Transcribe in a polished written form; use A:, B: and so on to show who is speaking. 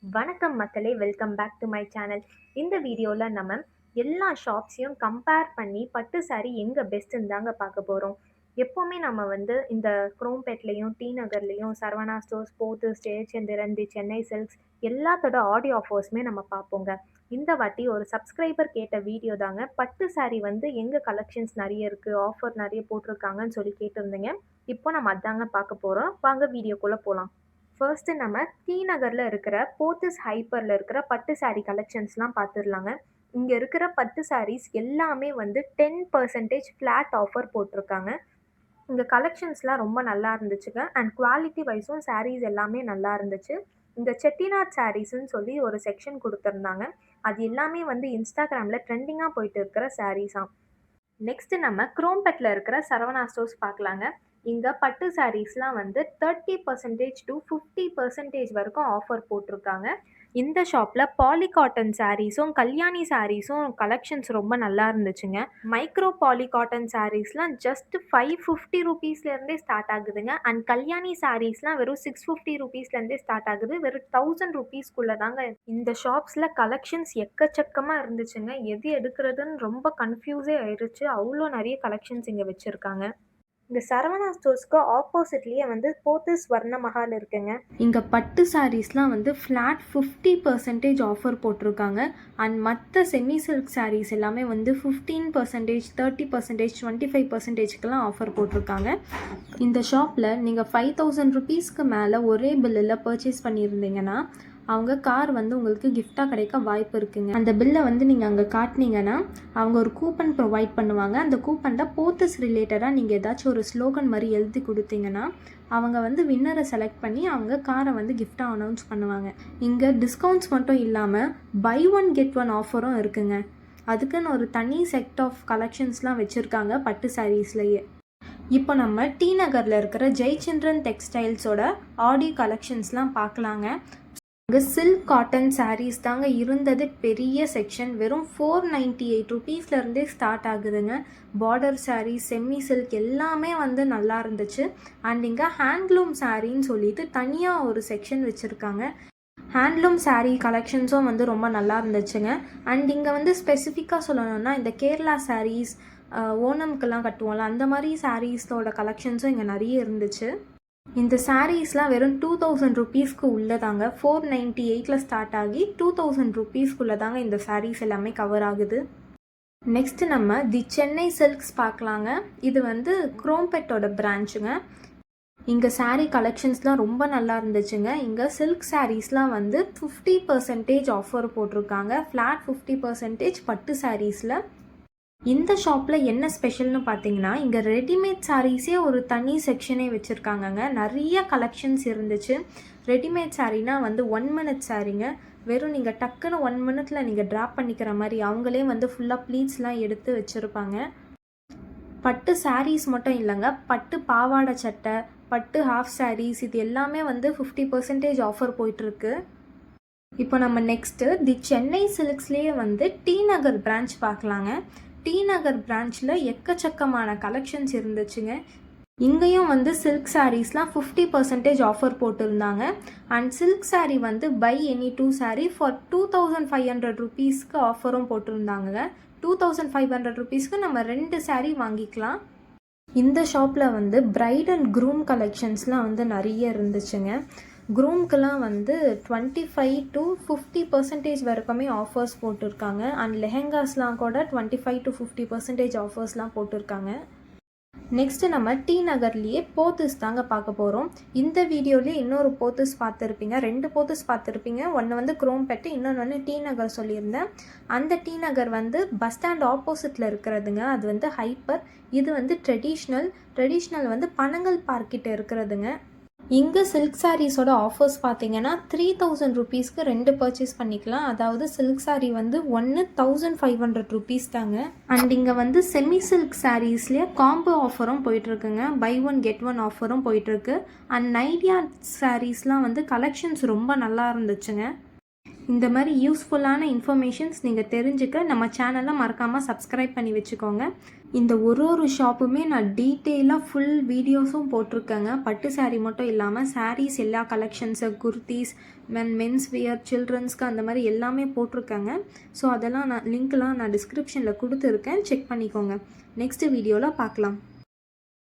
A: வணக்கம் மக்களே, welcome back to my channel. இந்த வீடியோவில் நம்ம எல்லா ஷாப்ஸையும் கம்பேர் பண்ணி பட்டு சாரீ எங்கே பெஸ்ட்டுன்னு தாங்க பார்க்க போகிறோம். எப்போவுமே நம்ம இந்த குரோம்பேட்லேயும் டி நகர்லேயும் சரவணா ஸ்டோர்ஸ், போத்தீஸ், ஜெயச்சந்திரன், தி சென்னை சில்க்ஸ் எல்லாத்தோட ஆடியோ ஆஃபர்ஸுமே நம்ம பார்ப்போங்க. இந்த வாட்டி ஒரு சப்ஸ்கிரைபர் கேட்ட வீடியோ தாங்க, பட்டு சாரீ எங்கே கலெக்ஷன்ஸ் நிறைய இருக்குது, ஆஃபர் நிறைய போட்டிருக்காங்கன்னு சொல்லி கேட்டிருந்தீங்க. இப்போ நம்ம அதாங்க பார்க்க போகிறோம். வாங்க வீடியோக்குள்ளே போகலாம். ஃபர்ஸ்ட்டு நம்ம டி நகரில் இருக்கிற போத்தீஸ் ஹைப்பரில் இருக்கிற பட்டு சாரீ கலெக்ஷன்ஸ்லாம் பார்த்துடலாங்க. இங்கே இருக்கிற பட்டு சாரீஸ் எல்லாமே 10% ஃப்ளாட் ஆஃபர் போட்டிருக்காங்க. இங்கே கலெக்ஷன்ஸ்லாம் ரொம்ப நல்லா இருந்துச்சுங்க. அண்ட் குவாலிட்டி வைஸும் சாரீஸ் எல்லாமே நல்லா இருந்துச்சு. இந்த செட்டிநாட் சாரீஸ்ன்னு சொல்லி ஒரு செக்ஷன் கொடுத்துருந்தாங்க. அது எல்லாமே இன்ஸ்டாகிராமில் ட்ரெண்டிங்காக போயிட்டு இருக்கிற சாரீஸாம். நெக்ஸ்ட்டு நம்ம குரோம்பேட்டில் இருக்கிற சரவணா ஸ்டோர்ஸ் பார்க்கலாங்க. இங்கே பட்டு சாரீஸ்லாம் 30% to 50% வரைக்கும் ஆஃபர் போட்டிருக்காங்க. இந்த ஷாப்பில் பாலி காட்டன் சாரீஸும் கல்யாணி சாரீஸும் கலெக்ஷன்ஸ் ரொம்ப நல்லா இருந்துச்சுங்க. மைக்ரோ பாலி காட்டன் சாரீஸ்லாம் ஜஸ்ட் 550 ருபீஸ்லேருந்தே ஸ்டார்ட் ஆகுதுங்க. அண்ட் கல்யாணி சாரீஸ்லாம் வெறும் 650 ருபீஸ்லேருந்தே ஸ்டார்ட் ஆகுது. வெறும் 1000 ருபீஸ்க்குள்ளே தாங்க இந்த ஷாப்ஸில் கலெக்ஷன்ஸ் எக்கச்சக்கமாக இருந்துச்சுங்க. எது எடுக்கிறதுன்னு ரொம்ப கன்ஃபியூஸே ஆயிடுச்சு. அவ்வளோ நிறைய கலெக்ஷன்ஸ் இங்கே வச்சுருக்காங்க. இந்த சரவணா ஸ்டோர்ஸ்க்கு ஆப்போசிட்லேயே போத்தீஸ் வர்ண மஹால் இருக்குங்க. இங்கே பட்டு சாரீஸ்லாம் ஃப்ளாட் 50% ஆஃபர் போட்டிருக்காங்க. அண்ட் மற்ற செமி சில்க் சாரீஸ் எல்லாமே 15%, 30%, 25%க்கெலாம் ஆஃபர் போட்டிருக்காங்க. இந்த ஷாப்பில் நீங்கள் 5000 ருபீஸ்க்கு மேலே ஒரே பில்லில் பர்ச்சேஸ் பண்ணியிருந்தீங்கன்னா அவங்க கார் உங்களுக்கு கிஃப்டாக கிடைக்க வாய்ப்பு இருக்குங்க. அந்த பில்லை நீங்கள் அங்கே காட்டினீங்கன்னா அவங்க ஒரு கூப்பன் ப்ரொவைட் பண்ணுவாங்க. அந்த கூப்பனில் போத்தீஸ் ரிலேட்டடாக நீங்கள் ஏதாச்சும் ஒரு ஸ்லோகன் மாதிரி எழுதி கொடுத்தீங்கன்னா அவங்க வின்னரை செலக்ட் பண்ணி அவங்க காரை கிஃப்டாக அனௌன்ஸ் பண்ணுவாங்க. இங்கே டிஸ்கவுண்ட்ஸ் மட்டும் இல்லாமல் பை ஒன் கெட் ஒன் ஆஃபரும் இருக்குங்க. அதுக்குன்னு ஒரு தனி செட் ஆஃப் கலெக்ஷன்ஸ்லாம் வச்சுருக்காங்க பட்டு சாரீஸ்லேயே. இப்போ நம்ம டி நகரில் இருக்கிற ஜெயச்சந்திரன் டெக்ஸ்டைல்ஸோட ஆடி கலெக்ஷன்ஸ்லாம் பார்க்கலாங்க. அங்கே சில்க் காட்டன் சாரீஸ் தாங்க இருந்தது பெரிய செக்ஷன். வெறும் 498 ருபீஸ்லேருந்தே ஸ்டார்ட் ஆகுதுங்க. பார்டர் சாரீஸ், செமி சில்க் எல்லாமே நல்லா இருந்துச்சு. அண்ட் இங்கே ஹேண்ட்லூம் சாரின்னு சொல்லிட்டு தனியாக ஒரு செக்ஷன் வச்சுருக்காங்க. ஹேண்ட்லூம் சாரீ கலெக்ஷன்ஸும் ரொம்ப நல்லா இருந்துச்சுங்க. அண்ட் இங்கே ஸ்பெசிஃபிக்காக சொல்லணும்னா இந்த கேரளா சாரீஸ், ஓணம்க்கெல்லாம் கட்டுவோம்ல அந்த மாதிரி சாரீஸோட கலெக்ஷன்ஸும் இங்கே நிறைய இருந்துச்சு. இந்த சாரீஸ்லாம் வெறும் 2000 ருபீஸ்க்கு உள்ளதாங்க. 498ல் ஸ்டார்ட் ஆகி 2000 ருபீஸ்க்குள்ளே தாங்க இந்த சாரீஸ் எல்லாமே கவர் ஆகுது. நெக்ஸ்ட்டு நம்ம தி சென்னை சில்க்ஸ் பார்க்கலாங்க. இது குரோம்பேட்டோட பிரான்ச்சுங்க. இங்கே சாரீ கலெக்ஷன்ஸ்லாம் ரொம்ப நல்லா இருந்துச்சுங்க. இங்கே சில்க் சாரீஸ்லாம் 50% ஆஃபர் போட்டிருக்காங்க. ஃப்ளாட் 50% பட்டு சாரீஸில். இந்த ஷாப்பில் என்ன ஸ்பெஷல்னு பார்த்தீங்கன்னா இங்கே ரெடிமேட் சாரீஸே ஒரு தனி செக்ஷனே வச்சுருக்காங்கங்க. நிறைய கலெக்ஷன்ஸ் இருந்துச்சு. ரெடிமேட் சாரீனா 1 மினிட் சாரீங்க. வெறும் நீங்கள் டக்குன்னு 1 மினிட்ல நீங்கள் ட்ராப் பண்ணிக்கிற மாதிரி அவங்களே ஃபுல்லாக ப்ளீட்ஸ்லாம் எடுத்து வச்சுருப்பாங்க. பட்டு சாரீஸ் மட்டும் இல்லைங்க, பட்டு பாவாடை சட்டை, பட்டு ஹாஃப் சாரீஸ் இது எல்லாமே 50% ஆஃபர் போயிட்டுருக்கு. இப்போ நம்ம நெக்ஸ்ட்டு தி சென்னை சில்க்ஸ்லேயே டி நகர் பிரான்ச் பார்க்கலாங்க. டி நகர் பிரான்ச்சில் எக்கச்சக்கமான கலெக்ஷன்ஸ் இருந்துச்சுங்க. இங்கேயும் சில்க் சாரீஸ்லாம் 50% ஆஃபர் போட்டிருந்தாங்க. And silk sari buy any 2 sari for 2500 ருபீஸ்க்கு ஆஃபரும் போட்டிருந்தாங்க. 2500 ருபீஸ்க்கு நம்ம 2 சாரீ வாங்கிக்கலாம். இந்த ஷாப்பில் பிரைட் அண்ட் க்ரூம் கலெக்ஷன்ஸ்லாம் நிறைய இருந்துச்சுங்க. க்ரூம்க்கெலாம் 25 to 50% வரைக்குமே ஆஃபர்ஸ் போட்டிருக்காங்க. அண்ட் லெஹெங்காஸ்லாம் கூட 25 to 50% ஆஃபர்ஸ்லாம் போட்டிருக்காங்க. நெக்ஸ்ட்டு நம்ம டி நகர்லேயே போத்தீஸ் தாங்க பார்க்க போகிறோம். இந்த வீடியோலேயே இன்னொரு போத்தீஸ் பார்த்துருப்பீங்க, 2 போத்தீஸ் பார்த்துருப்பீங்க. ஒன்று குரோம்பேட்டு, இன்னொன்று டி நகர் சொல்லியிருந்தேன். அந்த டி நகர் பஸ் ஸ்டாண்ட் ஆப்போசிட்டில் இருக்கிறதுங்க. அது ஹைப்பர். இது ட்ரெடிஷ்னல் பனங்கல் பார்க்கிட்ட இருக்கிறதுங்க. இங்கே சில்க் சாரீஸோட ஆஃபர்ஸ் பார்த்தீங்கன்னா 3000 ருபீஸ்க்கு 2 பர்ச்சேஸ் பண்ணிக்கலாம். அதாவது சில்க் சாரீ 1500 ருபீஸ் தாங்க. அண்ட் இங்கே செமி சில்க் சாரீஸ்லேயே காம்போ ஆஃபரும் போயிட்டுருக்குங்க. பை ஒன் கெட் ஒன் ஆஃபரும் போயிட்டுருக்கு. அண்ட் நைடியா சாரீஸ்லாம் கலெக்ஷன்ஸ் ரொம்ப நல்லா இருந்துச்சுங்க. இந்த மாதிரி யூஸ்ஃபுல்லான இன்ஃபர்மேஷன்ஸ் நீங்கள் தெரிஞ்சுக்க நம்ம சேனலை மறக்காமல் சப்ஸ்கிரைப் பண்ணி வச்சுக்கோங்க. இந்த ஒரு ஷாப்புமே நான் டீட்டெயிலாக ஃபுல் வீடியோஸும் போட்டிருக்கேங்க. பட்டு சாரீ மட்டும் இல்லாமல் சாரீஸ் எல்லா கலெக்ஷன்ஸு, குர்த்திஸ்,
B: மென்ஸ் வியர், சில்ட்ரன்ஸ்க்கு அந்த மாதிரி எல்லாமே போட்டிருக்காங்க. ஸோ அதெல்லாம் லிங்க்லாம் நான் டிஸ்கிரிப்ஷனில் கொடுத்துருக்கேன், செக் பண்ணிக்கோங்க. நெக்ஸ்ட் வீடியோவில் பார்க்கலாம்.